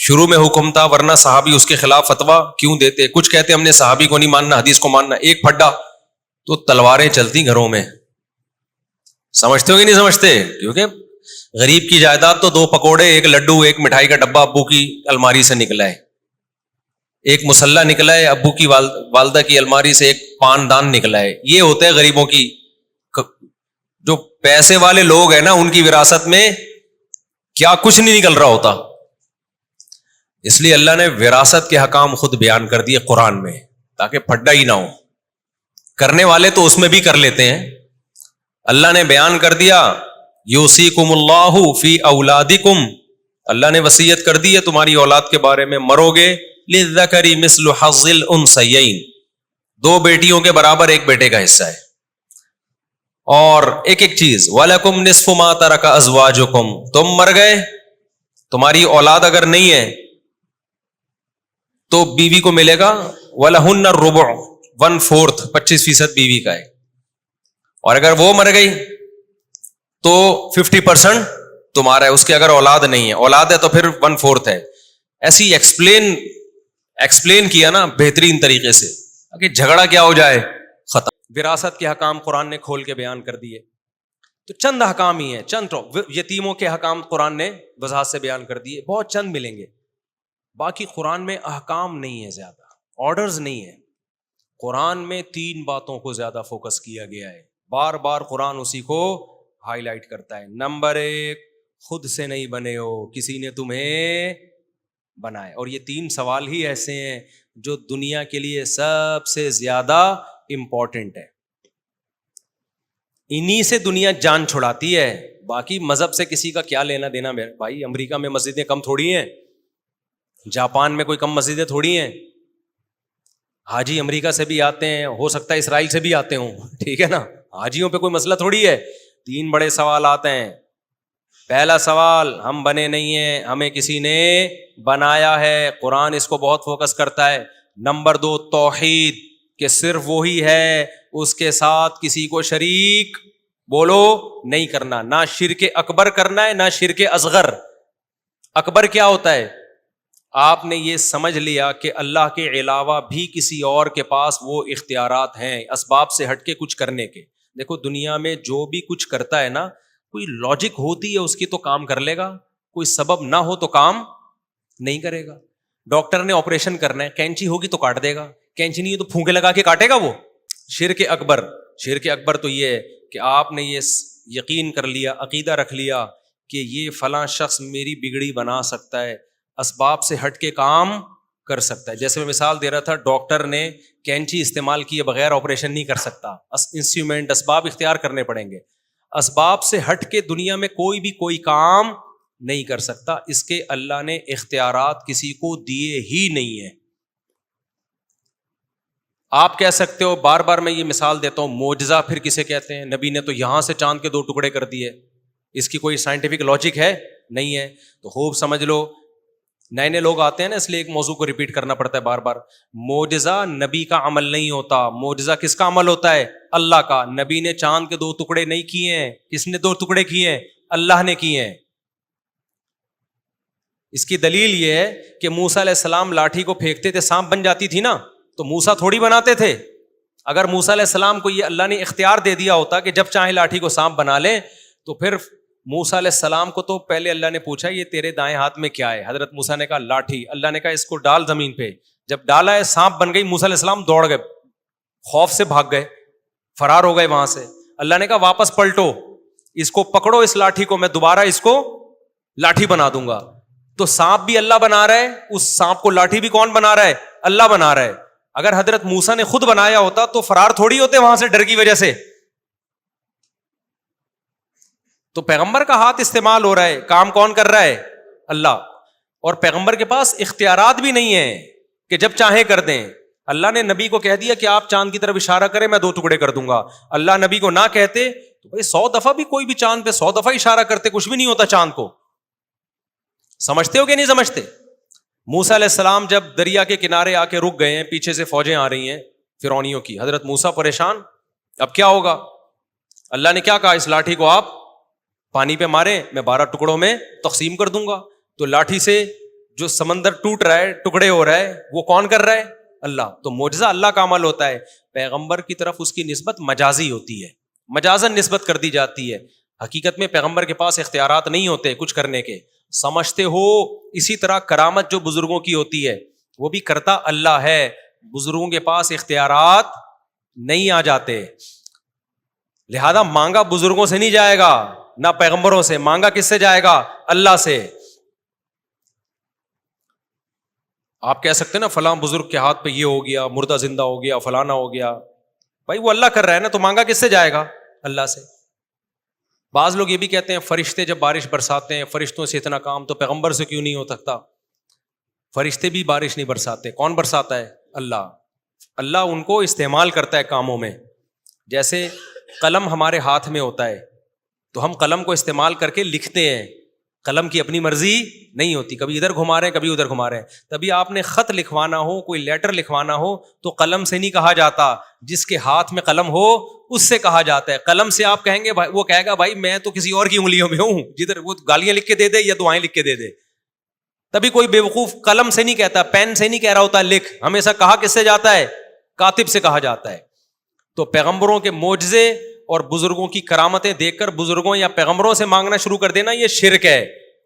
شروع میں حکم تھا ورنہ صحابی اس کے خلاف فتویٰ کیوں دیتے؟ کچھ کہتے ہم نے صحابی کو نہیں ماننا حدیث کو ماننا، ایک پھڈا تو تلواریں چلتی گھروں میں. سمجھتے ہو کہ نہیں سمجھتے؟ کیونکہ غریب کی جائیداد تو 2 پکوڑے، 1 لڈو، 1 مٹھائی کا ڈبہ ابو کی الماری سے نکلا ہے، 1 مسلح نکلا ہے ابو کی والدہ کی الماری سے، 1 پان دان نکلا ہے. یہ ہوتے ہیں غریبوں کی. جو پیسے والے لوگ ہیں نا ان کی وراثت میں کیا کچھ نہیں نکل رہا ہوتا. اس لیے اللہ نے وراثت کے حکام خود بیان کر دیے قرآن میں تاکہ پھڈا ہی نہ ہو. کرنے والے تو اس میں بھی کر لیتے ہیں. اللہ نے بیان کر دیا یوصیکم اللہ فی اولادکم، اللہ نے وصیت کر دی ہے تمہاری اولاد کے بارے میں، مرو گے للذکر مثل حظ الانثیین، 2 بیٹیوں کے برابر 1 بیٹے کا حصہ ہے. اور ایک چیز وَلَكُمْ نِصْفُ مَا تَرَكَ أَزْوَاجُكُمْ، تم مر گئے، تمہاری اولاد اگر نہیں ہے تو بیوی کو ملے گا وَلَهُنَّ الرُّبُعُ، 1/4، 25% بیوی کا ہے. اور اگر وہ مر گئی تو 50% تمہارا ہے، اس کے اگر اولاد نہیں ہے، اولاد ہے تو پھر 1/4 ہے. ایسی ایکسپلین کیا نا بہترین طریقے سے کہ جھگڑا کیا ہو جائے، ختم. وراثت کے حکام قرآن نے کھول کے بیان کر دیے. تو چند حکام ہی ہیں، چند یتیموں کے حکام قرآن نے وضاحت سے بیان کر دیے، بہت چند ملیں گے. باقی قرآن میں احکام نہیں ہے، زیادہ آرڈرز نہیں ہے. قرآن میں 3 باتوں کو زیادہ فوکس کیا گیا ہے، بار بار قرآن اسی کو ہائی لائٹ کرتا ہے. نمبر 1، خود سے نہیں بنے ہو، کسی نے تمہیں بنائے. اور یہ 3 سوال ہی ایسے ہیں جو دنیا کے لیے سب سے زیادہ امپورٹنٹ ہے. انہی سے دنیا جان چھڑاتی ہے. باقی مذہب سے کسی کا کیا لینا دینا بھائی. امریکہ میں مسجدیں کم تھوڑی ہیں، جاپان میں کوئی کم مسجدیں تھوڑی ہیں. حاجی امریکہ سے بھی آتے ہیں، ہو سکتا ہے اسرائیل سے بھی آتے ہوں، ٹھیک ہے نا. حاجیوں پہ کوئی مسئلہ تھوڑی ہے. 3 بڑے سوال آتے ہیں. پہلا سوال، ہم بنے نہیں ہیں، ہمیں کسی نے بنایا ہے. قرآن اس کو بہت فوکس کرتا ہے. نمبر 2، توحید، کہ صرف وہی ہے، اس کے ساتھ کسی کو شریک بولو نہیں کرنا. نہ شرک اکبر کرنا ہے، نہ شرک اصغر. اکبر کیا ہوتا ہے؟ آپ نے یہ سمجھ لیا کہ اللہ کے علاوہ بھی کسی اور کے پاس وہ اختیارات ہیں اسباب سے ہٹ کے کچھ کرنے کے. دیکھو دنیا میں جو بھی کچھ کرتا ہے نا، کوئی لاجک ہوتی ہے اس کی تو کام کر لے گا، کوئی سبب نہ ہو تو کام نہیں کرے گا. ڈاکٹر نے آپریشن کرنا ہے، کینچی ہوگی تو کاٹ دے گا، کینچی نہیں ہے تو پھونکے لگا کے کاٹے گا وہ. شرک اکبر تو یہ ہے کہ آپ نے یہ یقین کر لیا، عقیدہ رکھ لیا کہ یہ فلاں شخص میری بگڑی بنا سکتا ہے، اسباب سے ہٹ کے کام کر سکتا ہے. جیسے میں مثال دے رہا تھا، ڈاکٹر نے کینچی استعمال کیے بغیر آپریشن نہیں کر سکتا، انسٹرومنٹ اسباب اختیار کرنے پڑیں گے. اسباب سے ہٹ کے دنیا میں کوئی کام نہیں کر سکتا. اس کے اللہ نے اختیارات کسی کو دیے ہی نہیں ہیں. آپ کہہ سکتے ہو، بار بار میں یہ مثال دیتا ہوں، معجزہ پھر کسے کہتے ہیں؟ نبی نے تو یہاں سے چاند کے 2 ٹکڑے کر دیے، اس کی کوئی سائنٹیفک لاجک ہے؟ نہیں ہے. تو خوب سمجھ لو، نئے لوگ آتے ہیں نا، اس لیے ایک موضوع کو ریپیٹ کرنا پڑتا ہے بار بار. معجزہ نبی کا عمل نہیں ہوتا، معجزہ کس کا عمل ہوتا ہے؟ اللہ کا. نبی نے چاند کے 2 ٹکڑے نہیں کیے ہیں. کس نے 2 ٹکڑے کیے ہیں؟ اللہ نے کیے ہیں. اس کی دلیل یہ ہے کہ موسیٰ علیہ السلام لاٹھی کو پھینکتے تھے، سانپ بن جاتی تھی نا، تو موسیٰ تھوڑی بناتے تھے. اگر موسیٰ علیہ السلام کو یہ اللہ نے اختیار دے دیا ہوتا کہ جب چاہے لاٹھی کو سانپ بنا لیں، تو پھر موسیٰ علیہ السلام کو تو پہلے اللہ نے پوچھا یہ تیرے دائیں ہاتھ میں کیا ہے؟ حضرت موسیٰ نے کہا لاٹھی. اللہ نے کہا اس کو ڈال زمین پہ. جب ڈالا ہے سانپ بن گئی، موسیٰ علیہ السلام دوڑ گئے، خوف سے بھاگ گئے، فرار ہو گئے وہاں سے. اللہ نے کہا واپس پلٹو، اس کو پکڑو، اس لاٹھی کو، میں دوبارہ اس کو لاٹھی بنا دوں گا. تو سانپ بھی اللہ بنا رہا ہے، اس سانپ کو لاٹھی بھی کون بنا رہا ہے؟ اللہ بنا رہا ہے. اگر حضرت موسیٰ نے خود بنایا ہوتا تو فرار تھوڑی ہوتے وہاں سے ڈر کی وجہ سے. تو پیغمبر کا ہاتھ استعمال ہو رہا ہے، کام کون کر رہا ہے؟ اللہ. اور پیغمبر کے پاس اختیارات بھی نہیں ہیں کہ جب چاہیں کر دیں. اللہ نے نبی کو کہہ دیا کہ آپ چاند کی طرف اشارہ کریں، میں 2 ٹکڑے کر دوں گا. اللہ نبی کو نہ کہتے تو بھائی 100 دفعہ بھی کوئی بھی چاند پہ 100 دفعہ اشارہ کرتے، کچھ بھی نہیں ہوتا چاند کو. سمجھتے ہو کہ نہیں سمجھتے؟ موسیٰ علیہ السلام جب دریا کے کنارے آ کے رک گئے ہیں، پیچھے سے فوجیں آ رہی ہیں فرعونیوں کی، حضرت موسیٰ پریشان، اب کیا ہوگا؟ اللہ نے کیا کہا؟ اس لاٹھی کو آپ پانی پہ ماریں، میں 12 ٹکڑوں میں تقسیم کر دوں گا. تو لاٹھی سے جو سمندر ٹوٹ رہا ہے, ٹکڑے ہو رہا ہے, وہ کون کر رہا ہے؟ اللہ. تو معجزہ اللہ کا عمل ہوتا ہے. پیغمبر کی طرف اس کی نسبت مجازی ہوتی ہے, مجازن نسبت کر دی جاتی ہے. حقیقت میں پیغمبر کے پاس اختیارات نہیں ہوتے کچھ کرنے کے, سمجھتے ہو. اسی طرح کرامت جو بزرگوں کی ہوتی ہے وہ بھی کرتا اللہ ہے, بزرگوں کے پاس اختیارات نہیں آ جاتے. لہذا مانگا بزرگوں سے نہیں جائے گا, نہ پیغمبروں سے. مانگا کس سے جائے گا؟ اللہ سے. آپ کہہ سکتے ہیں نا فلاں بزرگ کے ہاتھ پہ یہ ہو گیا, مردہ زندہ ہو گیا, فلانا ہو گیا. بھائی وہ اللہ کر رہا ہے نا, تو مانگا کس سے جائے گا؟ اللہ سے. بعض لوگ یہ بھی کہتے ہیں فرشتے جب بارش برساتے ہیں, فرشتوں سے اتنا کام, تو پیغمبر سے کیوں نہیں ہو سکتا؟ فرشتے بھی بارش نہیں برساتے. کون برساتا ہے؟ اللہ. اللہ ان کو استعمال کرتا ہے کاموں میں. جیسے قلم ہمارے ہاتھ میں ہوتا ہے تو ہم قلم کو استعمال کر کے لکھتے ہیں, قلم کی اپنی مرضی نہیں ہوتی, کبھی ادھر گھما رہے ہیں, کبھی ادھر گھما رہے ہیں. تبھی آپ نے خط لکھوانا ہو, کوئی لیٹر لکھوانا ہو, تو قلم سے نہیں کہا جاتا, جس کے ہاتھ میں قلم ہو اس سے کہا جاتا ہے. قلم سے آپ کہیں گے بھائی, وہ کہے گا بھائی میں تو کسی اور کی انگلیوں میں ہوں, جدھر وہ گالیاں لکھ کے دے دے یا دعائیں لکھ کے دے دے. تبھی کوئی بیوقوف قلم سے نہیں کہتا, پین سے نہیں کہہ رہا ہوتا لکھ, ہمیشہ کہا کس سے جاتا ہے؟ کاتب سے کہا جاتا ہے. تو پیغمبروں کے معجزے اور بزرگوں کی کرامتیں دیکھ کر بزرگوں یا پیغمبروں سے مانگنا شروع کر دینا, یہ شرک ہے.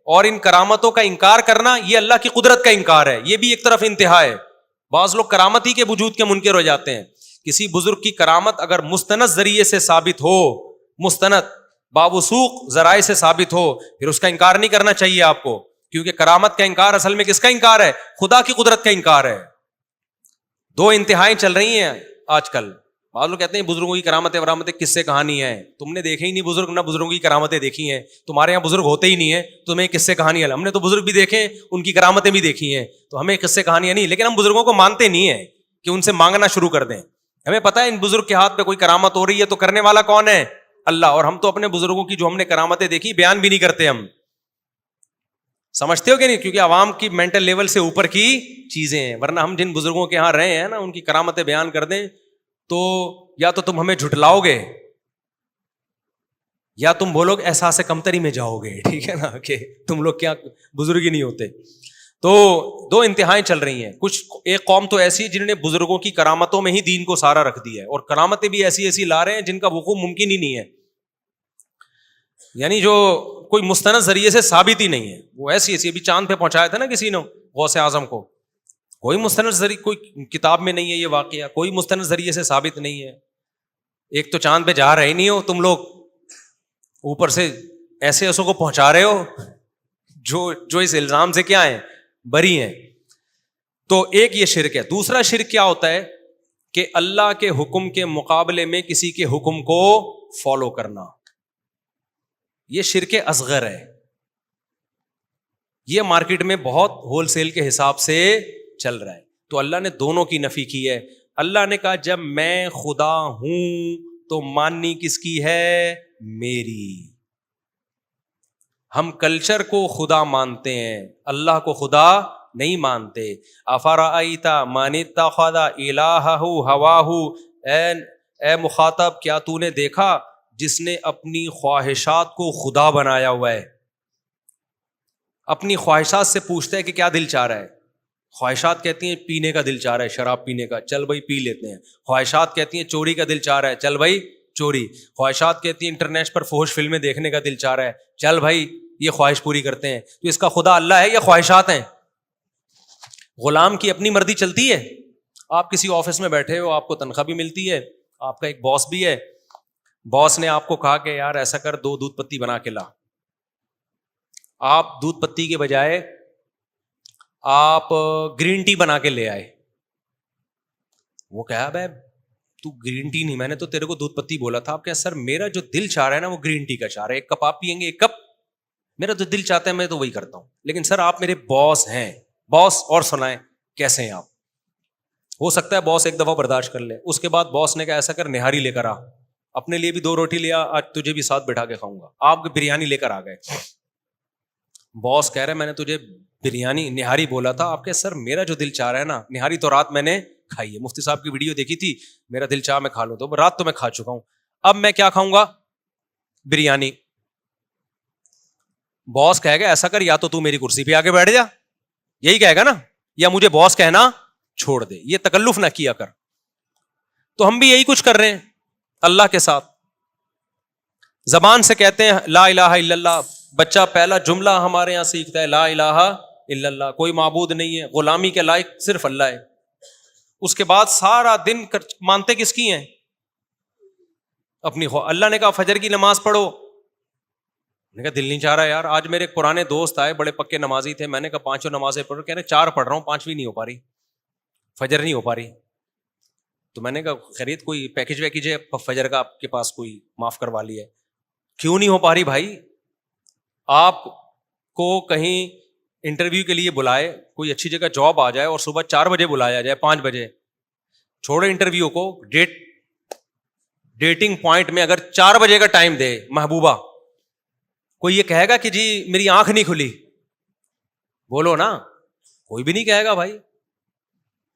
اور ان کرامتوں کا انکار کرنا یہ اللہ کی قدرت کا انکار ہے, یہ بھی ایک طرف انتہا ہے. بعض لوگ کرامت ہی کے وجود کے منکر ہو جاتے ہیں. کسی بزرگ کی کرامت اگر مستند ذریعے سے ثابت ہو, مستند باوثوق ذرائع سے ثابت ہو, پھر اس کا انکار نہیں کرنا چاہیے آپ کو, کیونکہ کرامت کا انکار اصل میں کس کا انکار ہے؟ خدا کی قدرت کا انکار ہے. دو انتہائیں چل رہی ہیں آج کل. بعض لوگ کہتے ہیں بزرگوں کی کرامتیں ورامتیں کس سے کہانی ہے؟ تم نے دیکھے ہی نہیں بزرگ, نہ بزرگوں کی کرامتیں دیکھی ہیں, تمہارے یہاں بزرگ ہوتے ہی نہیں ہیں, تمہیں کس سے کہانی ہے؟ ہم نے تو بزرگ بھی دیکھے ہیں, ان کی کرامتیں بھی دیکھی ہیں, تو ہمیں کس سے کہانیاں نہیں. لیکن ہم بزرگوں کو مانتے نہیں ہیں کہ ان سے مانگنا شروع کر دیں. ہمیں پتہ ہے ان بزرگ کے ہاتھ پہ کوئی کرامت ہو رہی ہے تو کرنے والا کون ہے؟ اللہ. اور ہم تو اپنے بزرگوں کی جو ہم نے کرامتیں دیکھی بیان بھی نہیں کرتے. ہم سمجھتے ہو کہ نہیں؟ کیونکہ عوام کی مینٹل لیول سے اوپر کی چیزیں ہیں. ورنہ ہم جن بزرگوں کے یہاں رہے ہیں نا, ان کی کرامتیں بیان کر دیں تو یا تو تم ہمیں جھٹلاؤ گے یا تم بولو گے احساس کمتری میں جاؤ گے. ٹھیک ہے نا, کہ تم لوگ کیا بزرگ ہی نہیں ہوتے. تو دو انتہائیں چل رہی ہیں. کچھ ایک قوم تو ایسی جنہوں نے بزرگوں کی کرامتوں میں ہی دین کو سارا رکھ دیا ہے, اور کرامتیں بھی ایسی ایسی لا رہے ہیں جن کا وقوع ممکن ہی نہیں ہے, یعنی جو کوئی مستند ذریعے سے ثابت ہی نہیں ہے. وہ ایسی ایسی, ابھی چاند پہ پہنچایا تھا نا کسی نے غوث اعظم کو, کوئی مستند ذریعے, کوئی کتاب میں نہیں ہے یہ واقعہ, کوئی مستند ذریعے سے ثابت نہیں ہے. ایک تو چاند پہ جا رہے ہی نہیں ہو تم لوگ, اوپر سے ایسے ایسوں کو پہنچا رہے ہو جو اس الزام سے کیا ہیں, بری ہیں. تو ایک یہ شرک ہے. دوسرا شرک کیا ہوتا ہے کہ اللہ کے حکم کے مقابلے میں کسی کے حکم کو فالو کرنا. یہ شرک اصغر ہے. یہ مارکیٹ میں بہت ہول سیل کے حساب سے چل رہا ہے. تو اللہ نے دونوں کی نفی کی ہے. اللہ نے کہا جب میں خدا ہوں تو ماننی کس کی ہے؟ میری. ہم کلچر کو خدا مانتے ہیں, اللہ کو خدا نہیں مانتے. افرأیت من اتخذ الہہ ہواہ, اے مخاطب کیا تو نے دیکھا جس نے اپنی خواہشات کو خدا بنایا ہوا ہے. اپنی خواہشات سے پوچھتا ہے کہ کیا دل چاہ رہا ہے. خواہشات کہتی ہیں پینے کا دل چاہ رہا ہے, شراب پینے کا, چل بھائی پی لیتے ہیں. خواہشات کہتی ہیں چوری کا دل چاہ رہا ہے, چل بھائی چوری. خواہشات کہتی ہیں انٹرنیٹ پر فحش فلمیں دیکھنے کا دل چاہ رہا ہے, چل بھائی یہ خواہش پوری کرتے ہیں. تو اس کا خدا اللہ ہے یا خواہشات ہیں؟ غلام کی اپنی مرضی چلتی ہے. آپ کسی آفس میں بیٹھے ہو, آپ کو تنخواہ بھی ملتی ہے, آپ کا ایک باس بھی ہے. باس نے آپ کو کہا کہ یار ایسا کر 2 دودھ پتی بنا کے لا. آپ دودھ پتی کے بجائے آپ گرین ٹی بنا کے لے آئے. وہ کہا بھائی تو گرین ٹی نہیں, میں نے تو تیرے کو دودھ پتی بولا تھا. آپ کہا سر میرا جو دل چاہ رہا ہے نا وہ گرین ٹی کا چاہ رہا ہے, 1 کپ آپ پئیں گے, 1 کپ میرا جو دل چاہتا ہے میں تو وہی کرتا ہوں. لیکن سر آپ میرے باس ہیں. باس اور سنائیں کیسے ہیں آپ؟ ہو سکتا ہے باس ایک دفعہ برداشت کر لے, اس کے بعد باس نے کہا ایسا کر نہاری لے کر آ, اپنے لیے بھی 2 روٹی لیا, آج تجھے بھی ساتھ بٹھا کے کھاؤں گا. آپ بریانی لے کر آ گئے. باس کہہ رہے میں نے تجھے بریانی نہاری بولا تھا. آپ کہ سر میرا جو دل چاہ رہا ہے نا, نہاری تو رات میں نے کھائی ہے, مفتی صاحب کی ویڈیو دیکھی تھی, میرا دل چاہ میں کھا لوں, تو رات تو میں کھا چکا ہوں, اب میں کیا کھاؤں گا؟ بریانی. باس کہے گا ایسا کر یا تو میری کرسی پہ آ کے بیٹھ جا یہی کہے گا نا, یا مجھے باس کہنا چھوڑ دے, یہ تکلف نہ کیا کر. تو ہم بھی یہی کچھ کر رہے ہیں اللہ کے ساتھ. زبان سے کہتے ہیں لا الہ الا اللہ, بچہ پہلا جملہ ہمارے یہاں سیکھتا ہے لا الہ الا اللہ, کوئی معبود نہیں ہے, غلامی کے لائق صرف اللہ ہے. اس کے بعد سارا دن مانتے کس کی ہیں؟ اپنی. اللہ نے کہا فجر کی نماز پڑھو, میں نے کہا دل نہیں چاہ رہا یار. آج میرے ایک پرانے دوست آئے, بڑے پکے نمازی تھے, میں نے کہا 5 نمازیں پڑھو, کہہ رہے 4 پڑھ رہا ہوں, 5ویں نہیں ہو پا رہی, فجر نہیں ہو پا رہی. تو میں نے کہا خرید کوئی پیکج ویکج ہے فجر کا آپ کے پاس, کوئی معاف کروا لی ہے؟ کیوں نہیں ہو پا رہی بھائی؟ آپ کو کہیں انٹرویو کے لیے بلائے, کوئی اچھی جگہ جاب آ جائے اور صبح 4 بجے بلایا جائے, 5 بجے, چھوڑے انٹرویو کو, ڈیٹنگ پوائنٹ میں اگر 4 بجے کا ٹائم دے محبوبہ, کوئی یہ کہے گا کہ جی میری آنکھ نہیں کھلی؟ بولو نا, کوئی بھی نہیں کہے گا بھائی.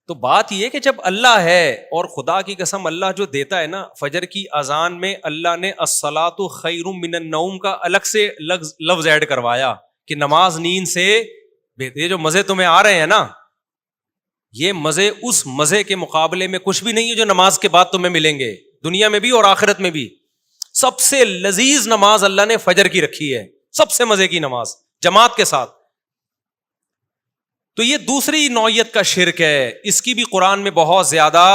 تو بات یہ کہ جب اللہ ہے, اور خدا کی قسم اللہ جو دیتا ہے نا, فجر کی اذان میں اللہ نے الصلاۃ خیر من النوم کا الگ سے لفظ ایڈ کروایا کہ نماز نیند سے بہتر. یہ جو مزے تمہیں آ رہے ہیں نا, یہ مزے اس مزے کے مقابلے میں کچھ بھی نہیں ہے جو نماز کے بعد تمہیں ملیں گے, دنیا میں بھی اور آخرت میں بھی. سب سے لذیذ نماز اللہ نے فجر کی رکھی ہے, سب سے مزے کی نماز جماعت کے ساتھ. تو یہ دوسری نوعیت کا شرک ہے, اس کی بھی قرآن میں بہت زیادہ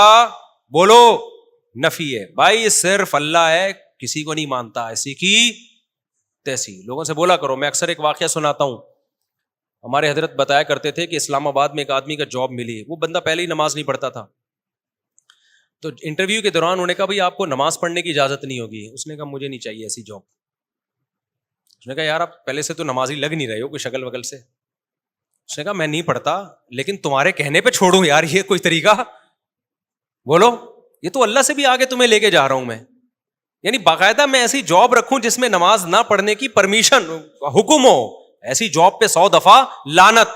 بولو نفی ہے. بھائی صرف اللہ ہے, کسی کو نہیں مانتا ایسی کی تیسی. لوگوں سے بولا کرو, میں اکثر ایک واقعہ سناتا ہوں. ہمارے حضرت بتایا کرتے تھے کہ اسلام آباد میں ایک آدمی کا جاب ملی, وہ بندہ پہلے ہی نماز نہیں پڑھتا تھا. تو انٹرویو کے دوران انہوں نے کہا بھائی آپ کو نماز پڑھنے کی اجازت نہیں ہوگی. اس نے کہا مجھے نہیں چاہیے ایسی جاب. اس نے کہا یار آپ پہلے سے تو نمازی لگ نہیں رہے ہو کوئی شکل وکل سے. اس نے کہا میں نہیں پڑھتا, لیکن تمہارے کہنے پہ چھوڑوں یار, یہ کوئی طریقہ؟ بولو, یہ تو اللہ سے بھی آگے تمہیں لے کے جا رہا ہوں میں. یعنی باقاعدہ میں ایسی جاب رکھوں جس میں نماز نہ پڑھنے کی پرمیشن, حکم ہو. ایسی جاب پہ 100 دفعہ لعنت.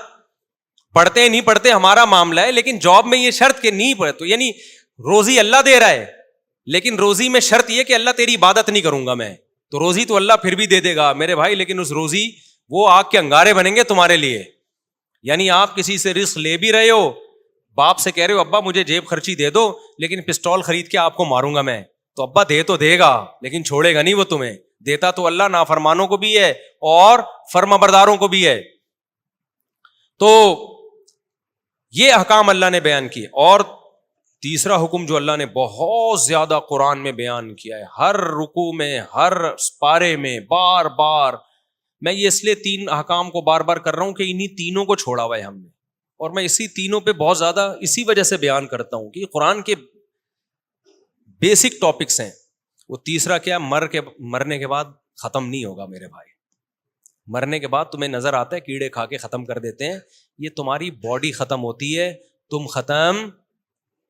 پڑھتے نہیں پڑھتے ہمارا معاملہ ہے, لیکن جاب میں یہ شرط کہ نہیں پڑھے. تو یعنی روزی اللہ دے رہا ہے, لیکن روزی میں شرط یہ کہ اللہ تیری عبادت نہیں کروں گا میں. تو روزی تو اللہ پھر بھی دے دے گا میرے بھائی, لیکن اس روزی وہ آگ کے انگارے بنیں گے تمہارے لیے. یعنی آپ کسی سے رزق لے بھی رہے ہو, باپ سے کہہ رہے ہو ابا مجھے جیب خرچی دے دو, لیکن پسٹول خرید کے آپ کو ماروں گا میں. تو ابا دے تو دے گا, لیکن چھوڑے گا نہیں وہ تمہیں. دیتا تو اللہ نافرمانوں کو بھی ہے اور فرما برداروں کو بھی ہے. تو یہ احکام اللہ نے بیان کیے. اور تیسرا حکم جو اللہ نے بہت زیادہ قرآن میں بیان کیا ہے, ہر رکوع میں, ہر پارے میں, بار بار. میں یہ اس لیے 3 احکام کو بار بار کر رہا ہوں کہ انہی تینوں کو چھوڑا ہوا ہے ہم نے, اور میں اسی تینوں پہ بہت زیادہ اسی وجہ سے بیان کرتا ہوں کہ قرآن کے بیسک ٹاپکس ہیں. وہ تیسرا کیا, مرنے کے بعد ختم نہیں ہوگا میرے بھائی. مرنے کے بعد تمہیں نظر آتا ہے کیڑے کھا کے ختم کر دیتے ہیں, یہ تمہاری باڈی ختم ہوتی ہے, تم ختم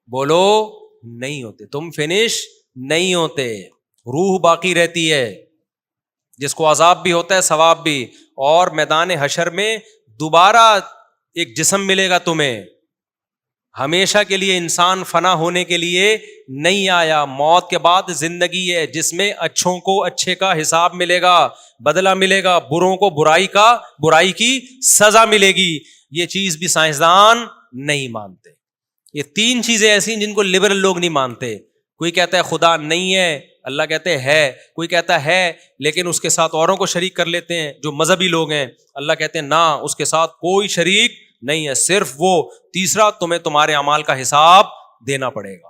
بولو نہیں ہوتے, تم فنش نہیں ہوتے, روح باقی رہتی ہے جس کو عذاب بھی ہوتا ہے ثواب بھی. اور میدان حشر میں دوبارہ ایک جسم ملے گا تمہیں. ہمیشہ کے لیے انسان فنا ہونے کے لیے نہیں آیا. موت کے بعد زندگی ہے جس میں اچھوں کو اچھے کا حساب ملے گا, بدلہ ملے گا, بروں کو برائی کی سزا ملے گی. یہ چیز بھی سائنسدان نہیں مانتے. یہ 3 چیزیں ایسی ہیں جن کو لبرل لوگ نہیں مانتے. کوئی کہتا ہے خدا نہیں ہے, اللہ کہتے ہے. کوئی کہتا ہے لیکن اس کے ساتھ اوروں کو شریک کر لیتے ہیں جو مذہبی لوگ ہیں. اللہ کہتے ہیں نہ, اس کے ساتھ کوئی شریک نہیں ہے, صرف وہ. تیسرا, تمہیں تمہارے اعمال کا حساب دینا پڑے گا.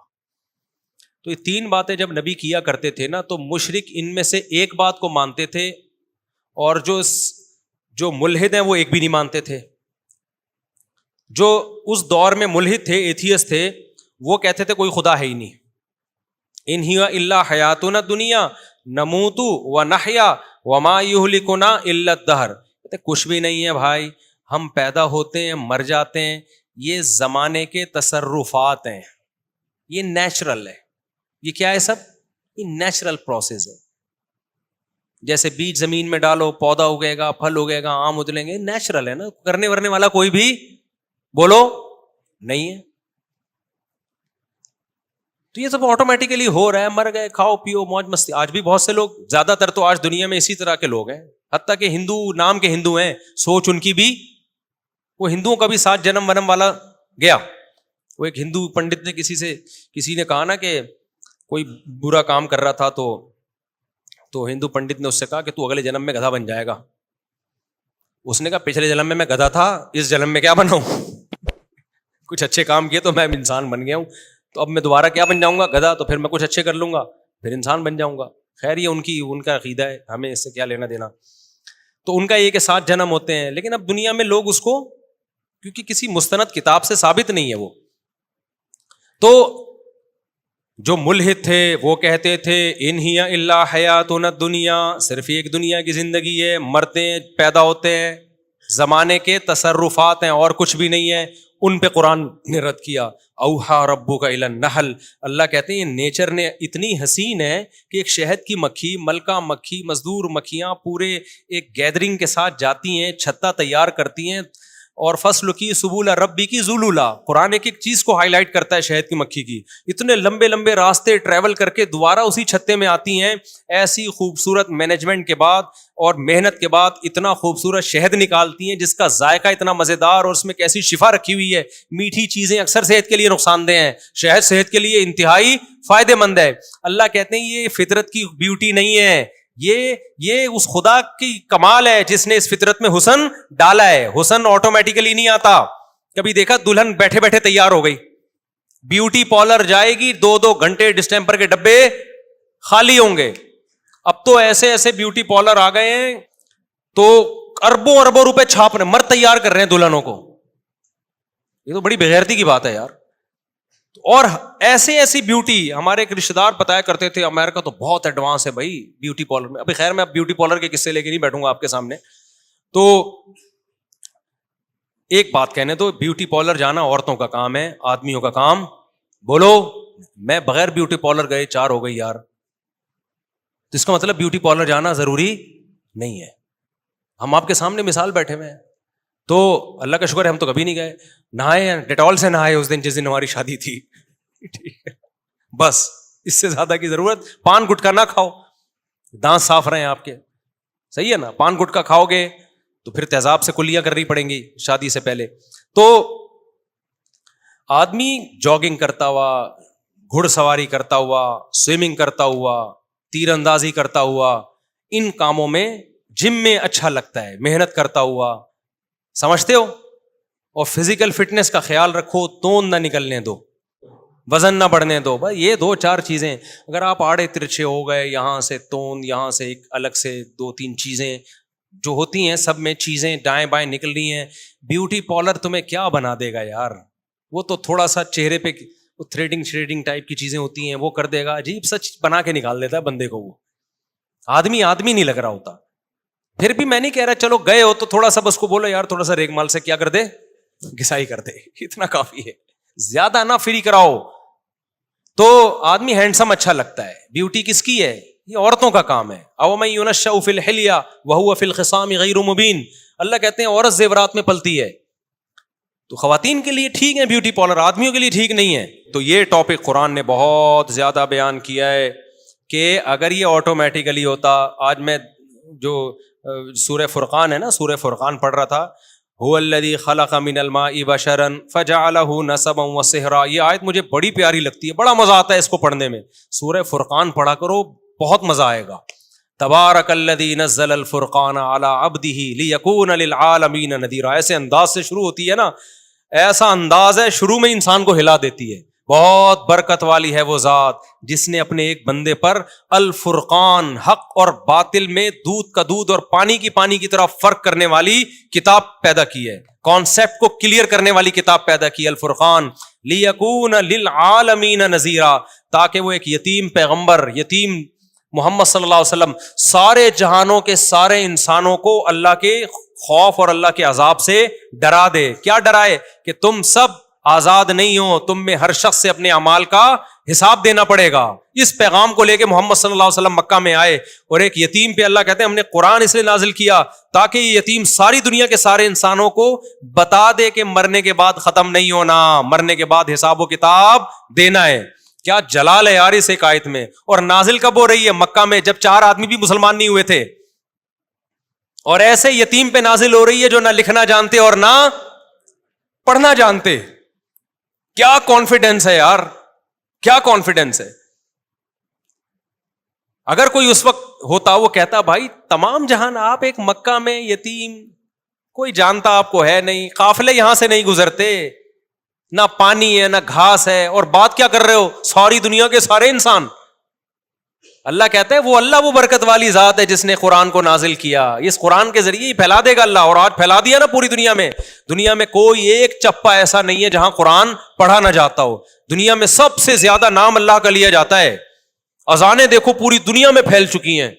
تو یہ 3 باتیں جب نبی کیا کرتے تھے نا, تو مشرک ان میں سے ایک بات کو مانتے تھے, اور جو ملحد ہیں وہ ایک بھی نہیں مانتے تھے. جو اس دور میں ملحد تھے, ایتھیس تھے, وہ کہتے تھے کوئی خدا ہے ہی نہیں. ان ہی الا حیاتنا دنیا نموت و نحیا وما یہلکنا الا الدہر. کہتے کچھ بھی نہیں ہے بھائی, ہم پیدا ہوتے ہیں مر جاتے ہیں, یہ زمانے کے تصرفات ہیں, یہ نیچرل ہے. یہ کیا ہے سب؟ یہ نیچرل پروسیس ہے. جیسے بیج زمین میں ڈالو, پودا اگے گا, پھل اگے گا, آم ادلیں گے, نیچرل ہے نا. کرنے ورنے والا کوئی بھی بولو نہیں ہے. تو یہ سب آٹومیٹیکلی ہو رہا ہے. مر گئے, کھاؤ پیو موج مستی. آج بھی بہت سے لوگ, زیادہ تر تو آج دنیا میں اسی طرح کے لوگ ہیں, حتیٰ کہ ہندو نام کے ہندو ہیں, سوچ ان کی بھی وہ ہندوؤں کا بھی 7 جنم ونم والا گیا. وہ ایک ہندو پنڈت نے کسی نے کہا نا کہ کوئی برا کام کر رہا تھا تو ہندو پنڈت نے اس سے کہا کہ تو اگلے جنم میں گدھا بن جائے گا. اس نے کہا پچھلے جنم میں گدھا تھا, اس جنم میں کیا بناؤں, کچھ اچھے کام کیے تو میں انسان بن گیا ہوں, تو اب میں دوبارہ کیا بن جاؤں گا, گدھا, تو پھر میں کچھ اچھے کر لوں گا پھر انسان بن جاؤں گا. خیر یہ ان کا عقیدہ ہے, ہمیں اس سے کیا لینا دینا. تو ان کا یہ کہ 7 جنم ہوتے ہیں, لیکن اب دنیا میں لوگ اس کو, کیونکہ کسی مستند کتاب سے ثابت نہیں ہے وہ, تو جو ملحد تھے وہ کہتے تھے ان ہی الا حیاتنا الدنیا, صرف ایک دنیا کی زندگی ہے, مرتے ہیں پیدا ہوتے ہیں, زمانے کے تصرفات ہیں اور کچھ بھی نہیں ہے. ان پہ قرآن نے رد کیا. اوحا ربک الی النحل, اللہ کہتے ہیں نیچر نے اتنی حسین ہے کہ ایک شہد کی مکھی, ملکہ مکھی, مزدور مکھیاں پورے ایک گیدرنگ کے ساتھ جاتی ہیں, چھتا تیار کرتی ہیں, اور فصل کی سبول ربی کی ذلولا, قرآن ایک چیز کو ہائی لائٹ کرتا ہے شہد کی مکھی کی. اتنے لمبے لمبے راستے ٹریول کر کے دوبارہ اسی چھتے میں آتی ہیں, ایسی خوبصورت مینجمنٹ کے بعد اور محنت کے بعد اتنا خوبصورت شہد نکالتی ہیں جس کا ذائقہ اتنا مزیدار, اور اس میں کیسی شفا رکھی ہوئی ہے. میٹھی چیزیں اکثر صحت کے لیے نقصان دہ ہیں, شہد صحت کے لیے انتہائی فائدہ مند ہے. اللہ کہتے ہیں یہ فطرت کی بیوٹی نہیں ہے, یہ اس خدا کی کمال ہے جس نے اس فطرت میں حسن ڈالا ہے. حسن آٹومیٹیکلی نہیں آتا. کبھی دیکھا دلہن بیٹھے بیٹھے تیار ہو گئی, بیوٹی پارلر جائے گی 2 گھنٹے ڈسٹمپر کے ڈبے خالی ہوں گے. اب تو ایسے ایسے بیوٹی پارلر آ گئے ہیں تو اربوں اربوں روپے چھاپ رہے, مرد تیار کر رہے ہیں دلہنوں کو. یہ تو بڑی بغیرتی کی بات ہے یار. اور ایسی بیوٹی, ہمارے ایک رشتے دار بتایا کرتے تھے امریکہ تو بہت ایڈوانس ہے بھائی بیوٹی پارلر میں. ابھی خیر میں اب بیوٹی پارلر کے قصے لے کے نہیں بیٹھوں گا آپ کے سامنے. تو ایک بات کہنے دو, بیوٹی پارلر جانا عورتوں کا کام ہے, آدمیوں کا کام بولو. میں بغیر بیوٹی پارلر گئے 4 ہو گئی یار, تو اس کا مطلب بیوٹی پارلر جانا ضروری نہیں ہے. ہم آپ کے سامنے مثال بیٹھے ہوئے ہیں, تو اللہ کا شکر ہے ہم تو کبھی نہیں گئے. نہائے ڈیٹول سے نہائے اس دن جس دن ہماری شادی تھی, بس اس سے زیادہ کی ضرورت. پان گٹکا نہ کھاؤ, دانت صاف رہے ہیں آپ کے, صحیح ہے نا. پان گٹکا کھاؤ گے تو پھر تیزاب سے کلیاں کرنی پڑیں گی شادی سے پہلے. تو آدمی جاگنگ کرتا ہوا, گھڑ سواری کرتا ہوا, سوئمنگ کرتا ہوا, تیر اندازی کرتا ہوا, ان کاموں میں جم میں اچھا لگتا ہے, محنت کرتا ہوا, سمجھتے ہو. اور فزیکل فٹنس کا خیال رکھو, توند نہ نکلنے دو, وزن نہ بڑھنے دو. بھائی یہ 2-4 چیزیں اگر آپ آڑے ترچھے ہو گئے, یہاں سے توند, یہاں سے ایک الگ سے 2-3 چیزیں جو ہوتی ہیں, سب میں چیزیں دائیں بائیں نکل رہی ہیں. بیوٹی پارلر تمہیں کیا بنا دے گا یار, وہ تو تھوڑا سا چہرے پہ تھریڈنگ ٹائپ کی چیزیں ہوتی ہیں وہ کر دے گا, عجیب سچ بنا کے نکال دیتا ہے بندے کو. وہ آدمی نہیں لگ رہا ہوتا. پھر بھی میں نہیں کہہ رہا چلو گئے ہو تو تھوڑا سا بس کو بولو یار تھوڑا سا ریگ مال سے کیا کر دے, گھسائی کر دے, اتنا کافی ہے, زیادہ نہ فری کراؤ. تو آدمی ہینڈسم اچھا لگتا ہے. بیوٹی کس کی ہے, یہ عورتوں کا کام ہے. او من ينشأ في الحلیہ وهو في الخصام غیر مبین, اللہ کہتے ہیں عورت زیورات میں پلتی ہے. تو خواتین کے لیے ٹھیک ہے بیوٹی پارلر, آدمیوں کے لیے ٹھیک نہیں ہے. تو یہ ٹاپک قرآن نے بہت زیادہ بیان کیا ہے کہ اگر یہ آٹومیٹیکلی ہوتا. آج میں جو سورہ فرقان ہے نا, سورہ فرقان پڑھ رہا تھا, هو الذی خلق من الماء بشرا فجعلہ نسبا وصہرا. یہ آیت مجھے بڑی پیاری لگتی ہے, بڑا مزہ آتا ہے اس کو پڑھنے میں. سورہ فرقان پڑھا کرو, بہت مزہ آئے گا. تبارک الذی نزل الفرقان علی عبدہ لیکون للعالمین نذیرا. ایسے انداز سے شروع ہوتی ہے نا, ایسا انداز ہے شروع میں انسان کو ہلا دیتی ہے. بہت برکت والی ہے وہ ذات جس نے اپنے ایک بندے پر الفرقان, حق اور باطل میں دودھ کا دودھ اور پانی کی طرح فرق کرنے والی کتاب پیدا کی ہے, کانسیپٹ کو کلیئر کرنے والی کتاب پیدا کی, الفرقان. لیکون للعالمین نذیرا, تاکہ وہ ایک یتیم پیغمبر, یتیم محمد صلی اللہ علیہ وسلم سارے جہانوں کے سارے انسانوں کو اللہ کے خوف اور اللہ کے عذاب سے ڈرا دے. کیا ڈرائے؟ کہ تم سب آزاد نہیں ہو, تم میں ہر شخص سے اپنے اعمال کا حساب دینا پڑے گا. اس پیغام کو لے کے محمد صلی اللہ علیہ وسلم مکہ میں آئے, اور ایک یتیم پہ اللہ کہتے ہیں ہم نے قرآن اس لیے نازل کیا تاکہ یہ یتیم ساری دنیا کے سارے انسانوں کو بتا دے کہ مرنے کے بعد ختم نہیں ہونا, مرنے کے بعد حساب و کتاب دینا ہے. کیا جلال ہے یار اس ایک آیت میں. اور نازل کب ہو رہی ہے؟ مکہ میں, جب 4 آدمی بھی مسلمان نہیں ہوئے تھے. اور ایسے یتیم پہ نازل ہو رہی ہے جو نہ لکھنا جانتے اور نہ پڑھنا جانتے. کیا کانفیڈنس ہے یار, کیا کانفیڈنس ہے. اگر کوئی اس وقت ہوتا وہ کہتا بھائی تمام جہان آپ ایک مکہ میں یتیم, کوئی جانتا آپ کو ہے نہیں, قافلے یہاں سے نہیں گزرتے, نہ پانی ہے نہ گھاس ہے, اور بات کیا کر رہے ہو ساری دنیا کے سارے انسان. اللہ کہتا ہے وہ برکت والی ذات ہے جس نے قرآن کو نازل کیا, اس قرآن کے ذریعے ہی پھیلا دے گا اللہ. اور آج پھیلا دیا نا پوری دنیا میں. دنیا میں کوئی ایک چپا ایسا نہیں ہے جہاں قرآن پڑھا نہ جاتا ہو. دنیا میں سب سے زیادہ نام اللہ کا لیا جاتا ہے. اذانیں دیکھو پوری دنیا میں پھیل چکی ہیں,